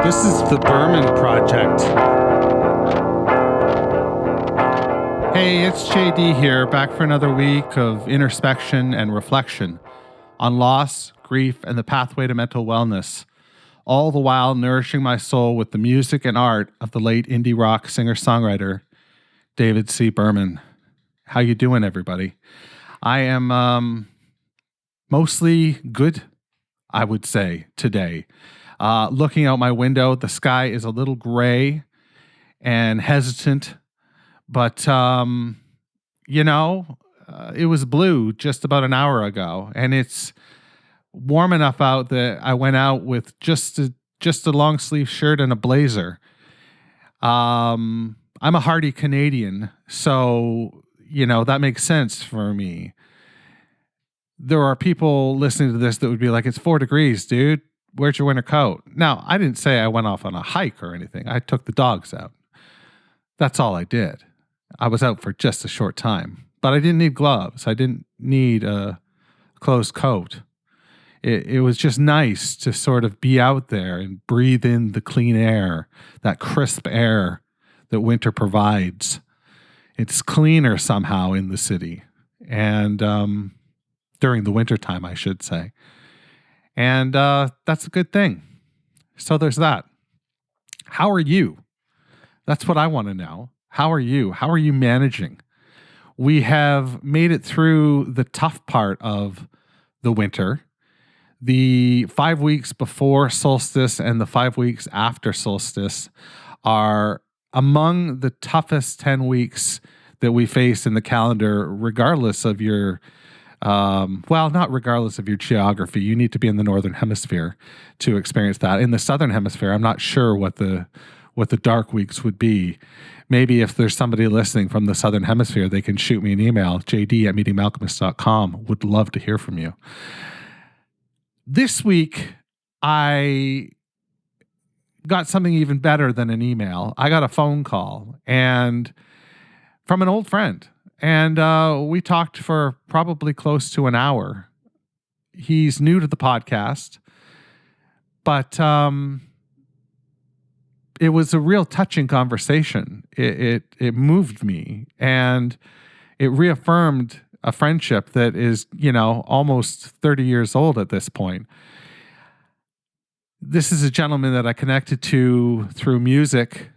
This is the Berman Project. Hey, it's JD here, back for another week of introspection and reflection on loss, grief, and the pathway to mental wellness, all the while nourishing my soul with the music and art of the late indie rock singer-songwriter David C. Berman. How you doing, everybody? I am mostly good, I would say, today. Looking out my window, the sky is a little gray and hesitant, but, it was blue just about an hour ago, and it's warm enough out that I went out with just a long sleeve shirt and a blazer. I'm a hardy Canadian, so, that makes sense for me. There are people listening to this that would be like, it's 4 degrees, dude. Where's your winter coat? Now, I didn't say I went off on a hike or anything. I took the dogs out. That's all I did. I was out for just a short time, but I didn't need gloves. I didn't need a closed coat. It was just nice to sort of be out there and breathe in the clean air, that crisp air that winter provides. It's cleaner somehow in the city, and during the wintertime, I should say. And that's a good thing. So there's that. How are you? That's what I want to know. How are you? How are you managing? We have made it through the tough part of the winter. The 5 weeks before solstice and the 5 weeks after solstice are among the toughest 10 weeks that we face in the calendar, regardless of your not regardless of your geography. You need to be in the northern hemisphere to experience that. In the southern hemisphere, I'm not sure what the dark weeks would be. Maybe if there's somebody listening from the southern hemisphere, they can shoot me an email, jd@meetingmalcolmist.com. Would love to hear from you. This week, I got something even better than an email. I got a phone call and from an old friend. And we talked for probably close to an hour. He's new to the podcast, but it was a real touching conversation. It moved me, and it reaffirmed a friendship that is, almost 30 years old at this point. This is a gentleman that I connected to through music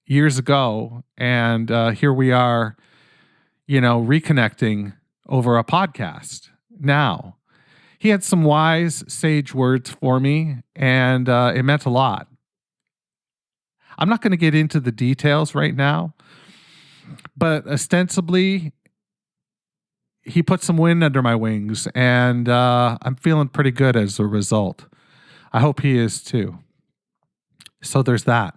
years ago, and here we are, reconnecting over a podcast now. He had some wise, sage words for me, and it meant a lot. I'm not going to get into the details right now, but ostensibly, he put some wind under my wings, and I'm feeling pretty good as a result. I hope he is too. So there's that.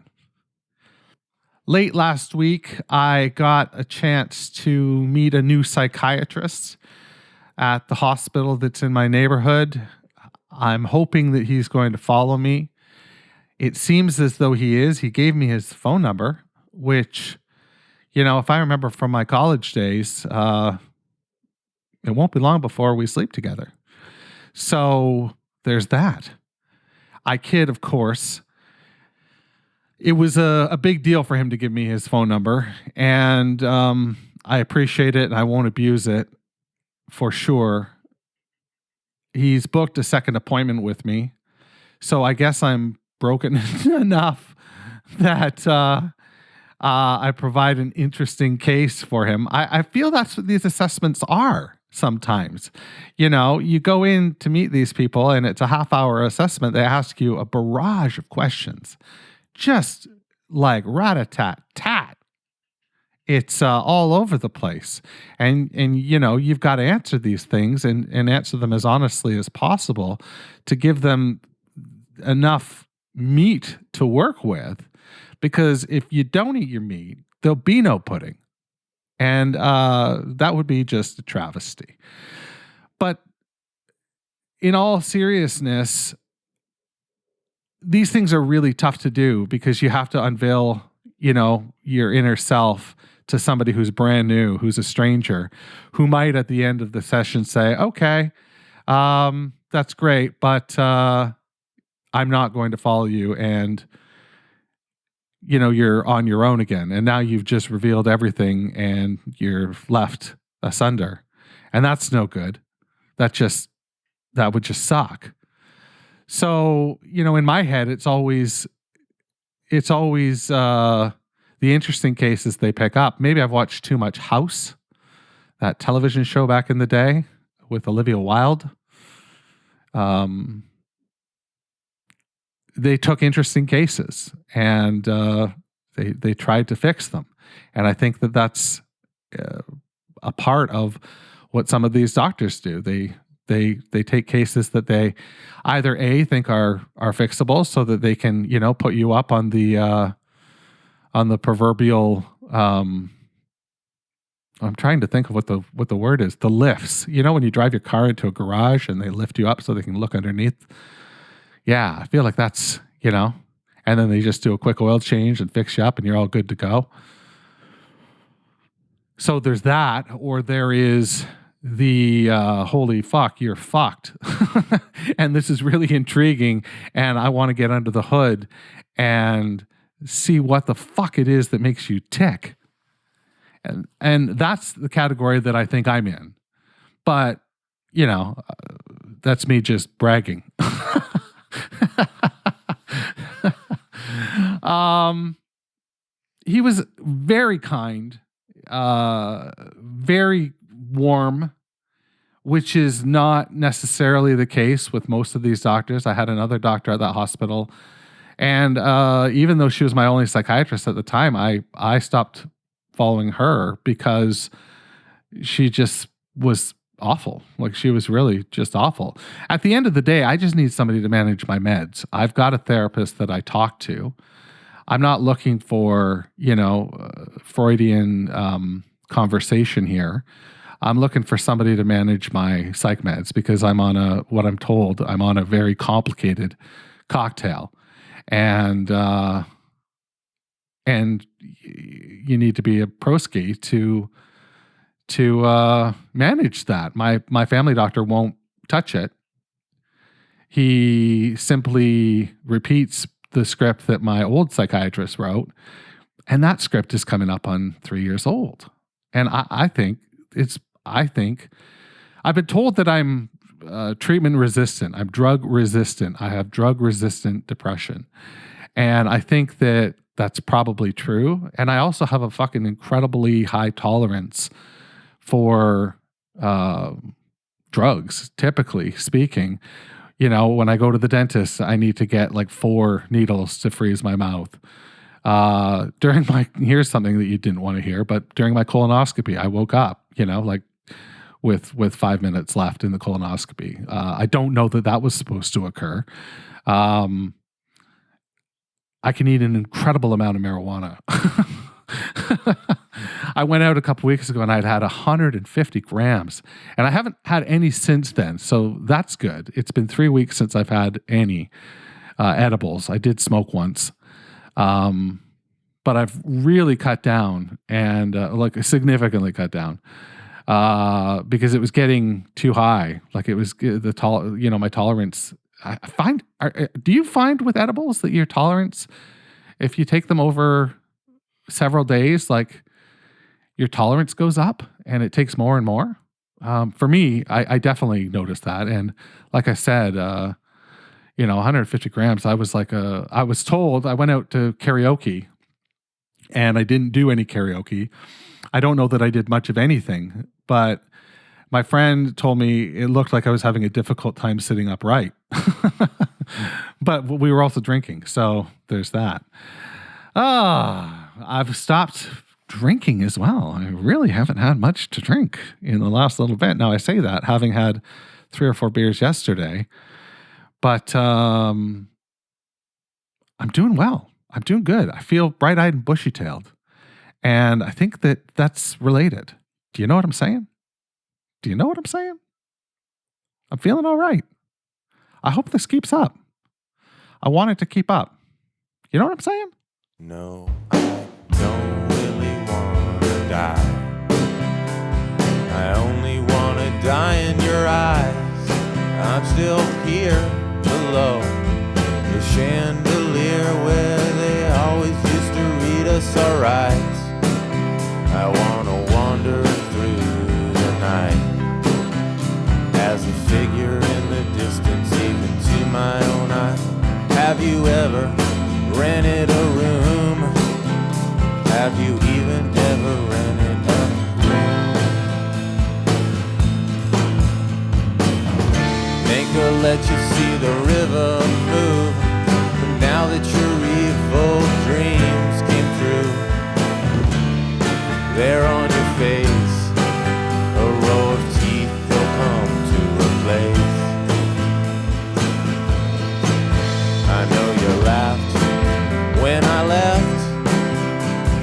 Late last week, I got a chance to meet a new psychiatrist at the hospital that's in my neighborhood. I'm hoping that he's going to follow me. It seems as though he is. He gave me his phone number, which, if I remember from my college days, it won't be long before we sleep together. So there's that. I kid, of course. It was a big deal for him to give me his phone number, and I appreciate it, and I won't abuse it for sure. He's booked a second appointment with me, so I guess I'm broken enough that I provide an interesting case for him. I feel that's what these assessments are sometimes. You go in to meet these people, and it's a half-hour assessment. They ask you a barrage of questions. Just like rat-a-tat-tat. It's all over the place. And you've got to answer these things and answer them as honestly as possible to give them enough meat to work with. Because if you don't eat your meat, there'll be no pudding. And that would be just a travesty. But in all seriousness, these things are really tough to do because you have to unveil, your inner self to somebody who's brand new, who's a stranger, who might at the end of the session say, okay, that's great, but I'm not going to follow you, and you're on your own again. And now you've just revealed everything and you're left asunder. And that's no good. That would just suck. So, in my head, it's always the interesting cases they pick up. Maybe I've watched too much House, that television show back in the day with Olivia Wilde. They took interesting cases and they tried to fix them. And I think that that's a part of what some of these doctors do. They take cases that they either think are fixable so that they can, put you up on the proverbial, I'm trying to think of what the word is. The lifts, when you drive your car into a garage and they lift you up so they can look underneath. Yeah, I feel like that's, and then they just do a quick oil change and fix you up and you're all good to go. So there's that, or there is the holy fuck, you're fucked. And this is really intriguing and I want to get under the hood and see what the fuck it is that makes you tick. And that's the category that I think I'm in. But, that's me just bragging. He was very kind, very warm, which is not necessarily the case with most of these doctors. I had another doctor at that hospital, and even though she was my only psychiatrist at the time, I stopped following her because she just was awful. Like, she was really just awful. At the end of the day, I just need somebody to manage my meds. I've got a therapist that I talk to. I'm not looking for, Freudian conversation here. I'm looking for somebody to manage my psych meds because I'm on a very complicated cocktail. And you need to be a broski to manage that. My family doctor won't touch it. He simply repeats the script that my old psychiatrist wrote, and that script is coming up on 3 years old. And I think I've been told that I'm treatment resistant. I'm drug resistant. I have drug resistant depression. And I think that that's probably true. And I also have a fucking incredibly high tolerance for drugs, typically speaking. When I go to the dentist, I need to get like 4 needles to freeze my mouth. Here's something that you didn't want to hear, but during my colonoscopy, I woke up, with 5 minutes left in the colonoscopy. I don't know that was supposed to occur. I can eat an incredible amount of marijuana. I went out a couple weeks ago and I'd had 150 grams and I haven't had any since then. So that's good. It's been 3 weeks since I've had any edibles. I did smoke once. But I've really cut down and significantly cut down because it was getting too high. Like it was my tolerance. Do you find with edibles that your tolerance, if you take them over several days, like your tolerance goes up and it takes more and more? For me, I definitely noticed that. And like I said, 150 grams, I was told, I went out to karaoke and I didn't do any karaoke. I don't know that I did much of anything, but my friend told me it looked like I was having a difficult time sitting upright. But we were also drinking, so there's that. I've stopped drinking as well. I really haven't had much to drink in the last little bit. Now I say that having had 3 or 4 beers yesterday, but I'm doing well. I'm doing good. I feel bright-eyed and bushy-tailed. And I think that that's related. Do you know what I'm saying? Do you know what I'm saying? I'm feeling all right. I hope this keeps up. I want it to keep up. You know what I'm saying? No, I don't really want to die. I only want to die in your eyes. I'm still here below the chandelier where they always used to rented a room? Have you even ever rented a room? Think I'll let you see the river move, but now that your evil dreams came true, there on your face, a row of teeth they'll come to replace. I know you laughed when I left,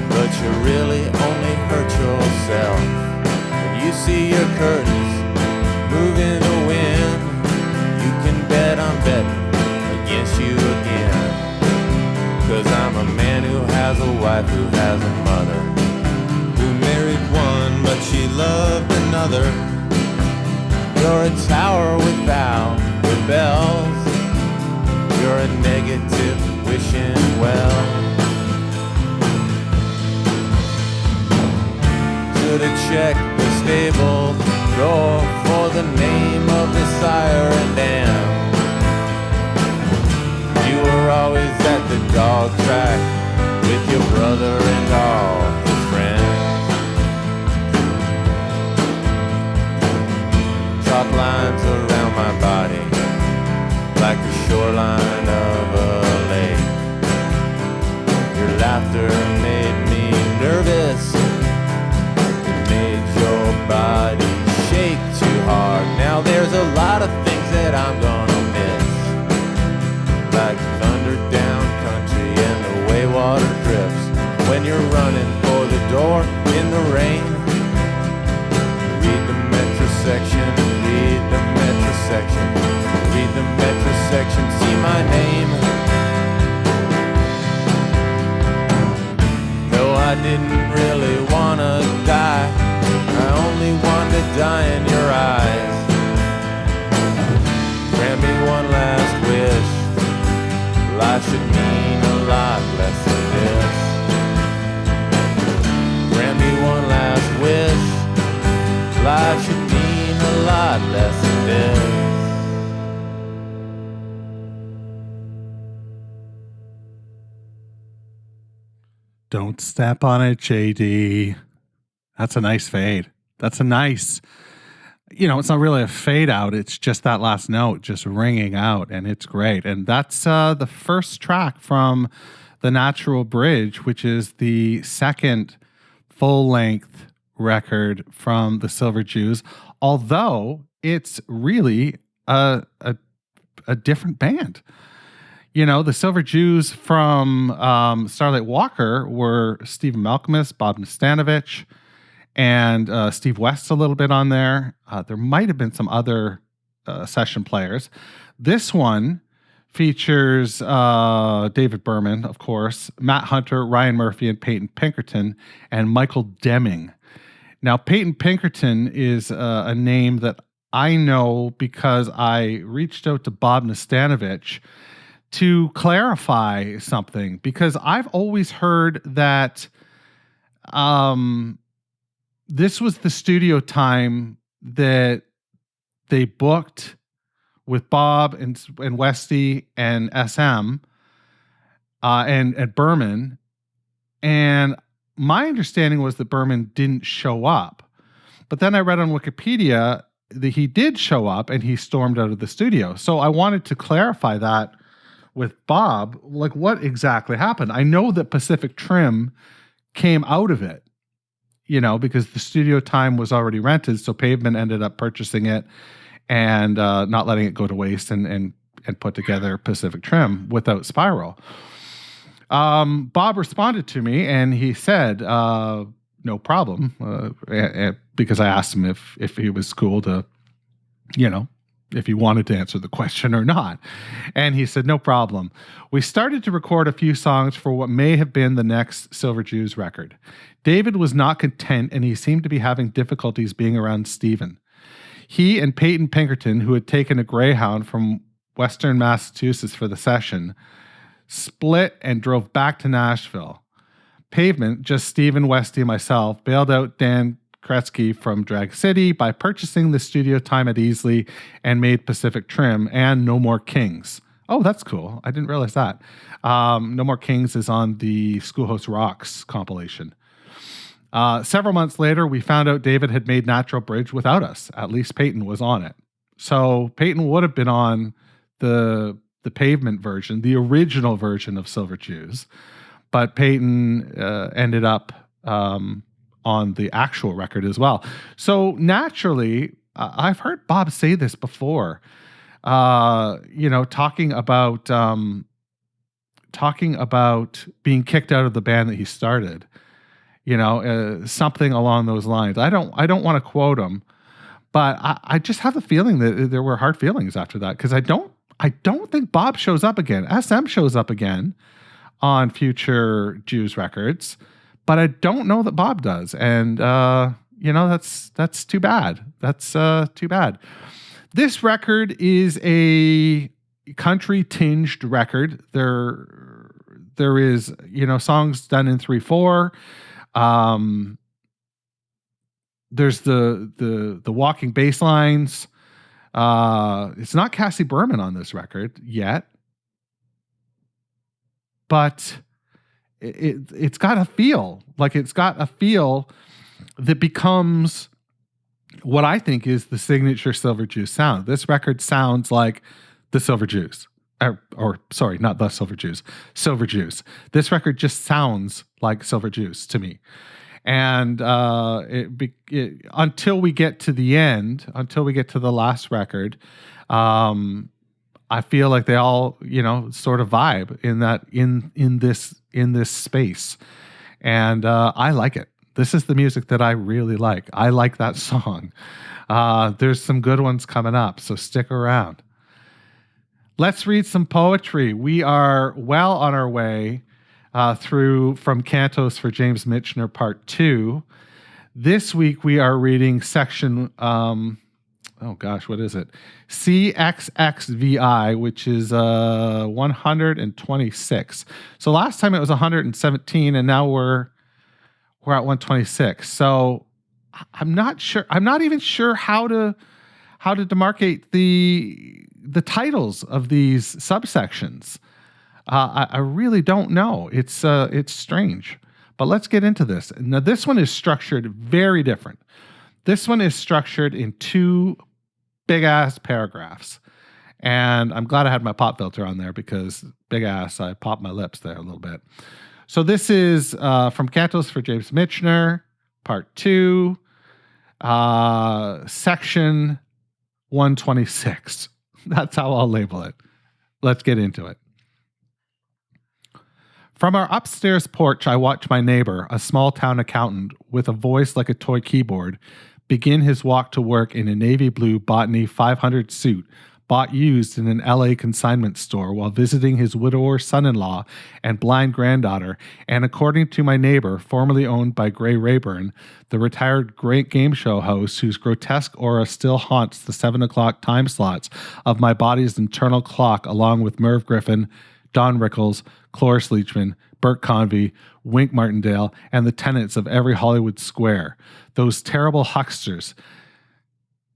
but you really only hurt yourself. When you see your curtains move in the wind, you can bet I'm betting against you again. 'Cause I'm a man who has a wife who has a mother, who married one but she loved another. You're a tower without the bells, you're a negative wishing well. Should've checked the stable door for the name of the sire and dam. You were always at the dog track with your brother and all his friends. Chalk lines around my body like the shoreline of a lake. Your laughter made me nervous, it made your body shake too hard. Now there's a lot of things that I'm gonna miss, like thunder down country and the way water drifts when you're running for the door in the rain. Read the metro section, read the metro section, read the metro section, see my name. No, I didn't really wanna die, I only wanted to die in your eyes. Grant me one last wish, life should mean a lot less than this. Grant me one last wish, life should mean a lot less than this. Don't step on it, JD. That's a nice fade. That's a nice, it's not really a fade out. It's just that last note just ringing out, and it's great. And that's the first track from The Natural Bridge, which is the second full-length record from the Silver Jews, although it's really a different band. The Silver Jews from Starlight Walker were Stephen Malcolmus, Bob Nastanovich, and Steve West a little bit on there. There might have been some other session players. This one features David Berman, of course, Matt Hunter, Ryan Murphy, and Peyton Pinkerton, and Michael Deming. Now, Peyton Pinkerton is a name that I know because I reached out to Bob Nastanovich to clarify something, because I've always heard that this was the studio time that they booked with Bob and Westy and SM and Berman. And my understanding was that Berman didn't show up. But then I read on Wikipedia that he did show up and he stormed out of the studio. So I wanted to clarify that with Bob, like what exactly happened. I know that Pacific Trim came out of it, because the studio time was already rented. So Pavement ended up purchasing it and not letting it go to waste and put together Pacific Trim without Spiral. Bob responded to me and he said, no problem. Because I asked him if he was cool to, if he wanted to answer the question or not. And he said, no problem. We started to record a few songs for what may have been the next Silver Jews record. David was not content and he seemed to be having difficulties being around Stephen. He and Peyton Pinkerton, who had taken a Greyhound from Western Massachusetts for the session, split and drove back to Nashville. Pavement, just Stephen, Westy, and myself, bailed out Dan Kretzky from Drag City by purchasing the studio time at Easley and made Pacific Trim and No More Kings Oh, that's cool. I didn't realize that. No More Kings is on the Schoolhouse Rocks compilation. Several months later, we found out David had made Natural Bridge without us. At least Peyton was on it. So Peyton would have been on the Pavement version, the original version of Silver Jews, but Peyton ended up on the actual record as well. So naturally, I've heard Bob say this before. Talking about being kicked out of the band that he started. Something along those lines. I don't want to quote him, but I just have the feeling that there were hard feelings after that, because I don't think Bob shows up again. SM shows up again on future Jews records, but I don't know that Bob does, and that's too bad. That's too bad. This record is a country tinged record. There is songs done in 3/4. There's the walking bass lines. It's not Cassie Berman on this record yet, but it's got a feel. Like, it's got a feel that becomes what I think is the signature Silver Jews sound. This record sounds like the Silver Jews. Or sorry, not the Silver Jews, Silver Jews. This record just sounds like Silver Jews to me. And until we get to the end, until we get to the last record, I feel like they all, sort of vibe in that in this space. And I like it. This is the music that I really like. I like that song. There's some good ones coming up, so stick around. Let's read some poetry. We are well on our way through From Cantos for James Michener Part 2. This week we are reading section, what is it? CXXVI, which is 126. So last time it was 117, and now we're at 126. So I'm not sure. I'm not even sure how to demarcate the titles of these subsections. I really don't know. It's strange, but let's get into this. Now, this one is structured very different. This one is structured in 2 big ass paragraphs, and I'm glad I had my pop filter on there, because big ass, I popped my lips there a little bit. So this is From Cantos for James Michener, Part 2, Section 126. That's how I'll label it. Let's get into it. From our upstairs porch, I watch my neighbor, a small town accountant with a voice like a toy keyboard, begin his walk to work in a navy blue Botany 500 suit, bought used in an LA consignment store, while visiting his widower son-in-law and blind granddaughter, and according to my neighbor, formerly owned by Gray Rayburn, the retired great game show host whose grotesque aura still haunts the 7 o'clock time slots of my body's internal clock, along with Merv Griffin, Don Rickles, Cloris Leachman, Burt Convey, Wink Martindale, and the tenants of every Hollywood square. Those terrible hucksters,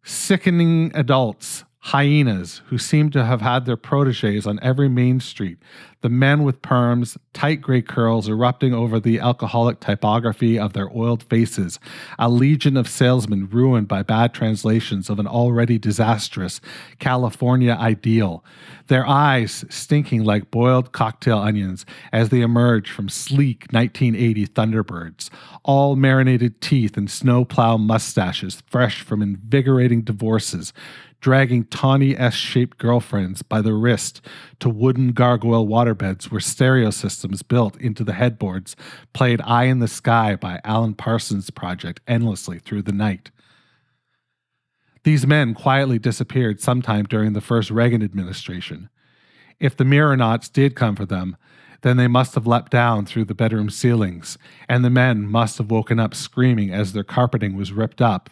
sickening adults, hyenas who seem to have had their proteges on every main street, the men with perms, tight gray curls erupting over the alcoholic typography of their oiled faces, a legion of salesmen ruined by bad translations of an already disastrous California ideal, their eyes stinking like boiled cocktail onions as they emerge from sleek 1980 Thunderbirds, all marinated teeth and snowplow mustaches fresh from invigorating divorces, dragging tawny S-shaped girlfriends by the wrist to wooden gargoyle waterbeds where stereo systems built into the headboards played Eye in the Sky by Alan Parsons' Project endlessly through the night. These men quietly disappeared sometime during the first Reagan administration. If the Mirronauts did come for them, then they must have leapt down through the bedroom ceilings, and the men must have woken up screaming as their carpeting was ripped up,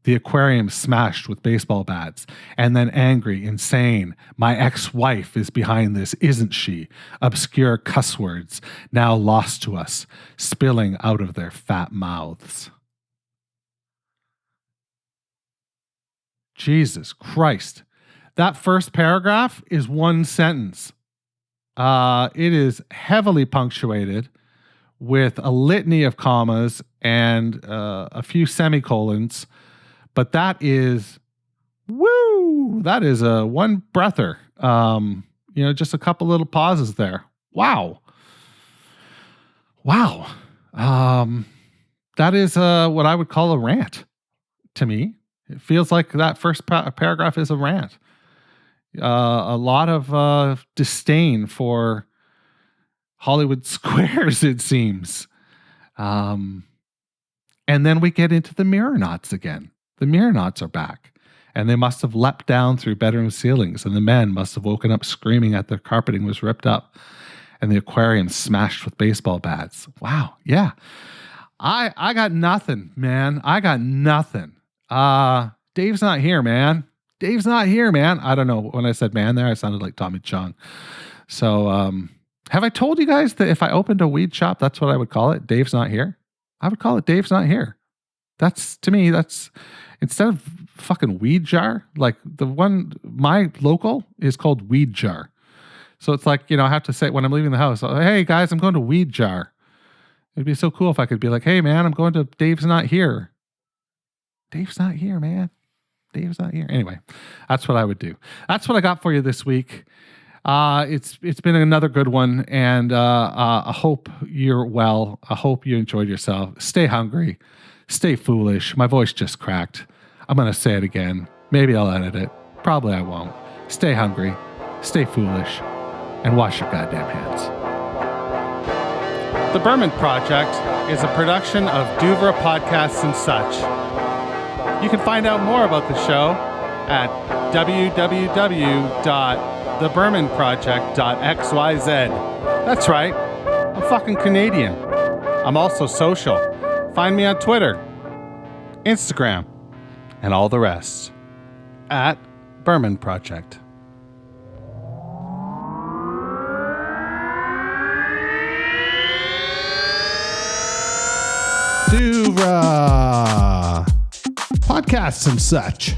the aquarium smashed with baseball bats, and then angry, insane, my ex-wife is behind this, isn't she? Obscure cuss words, now lost to us, spilling out of their fat mouths. Jesus Christ. That first paragraph is one sentence. It is heavily punctuated with a litany of commas and a few semicolons, but that is a one breather. Just a couple little pauses there. Wow. That is what I would call a rant to me. It feels like that first paragraph is a rant. A lot of disdain for Hollywood squares, it seems. And then we get into the mirror knots again. The mirror knots are back. And they must have leapt down through bedroom ceilings, and the men must have woken up screaming that their carpeting was ripped up and the aquarium smashed with baseball bats. Wow. Yeah. I got nothing, man. I got nothing. Dave's not here, man. Dave's not here, man. I don't know. When I said man there, I sounded like Tommy Chong. So, have I told you guys that if I opened a weed shop, that's what I would call it? Dave's not here? I would call it Dave's not here. To me, that's instead of fucking weed jar, like the one, my local is called weed jar. So it's like, I have to say when I'm leaving the house, hey guys, I'm going to weed jar. It'd be so cool if I could be like, hey man, I'm going to Dave's not here. Dave's not here, man. Dave's not here. Anyway, that's what I would do. That's what I got for you this week. It's been another good one, and I hope you're well. I hope you enjoyed yourself. Stay hungry. Stay foolish. My voice just cracked. I'm going to say it again. Maybe I'll edit it. Probably I won't. Stay hungry. Stay foolish. And wash your goddamn hands. The Berman Project is a production of Duvra Podcasts and Such. You can find out more about the show at www.thebermanproject.xyz. That's right. I'm fucking Canadian. I'm also social. Find me on Twitter, Instagram, and all the rest at Berman Project. Duvra Podcasts and Such.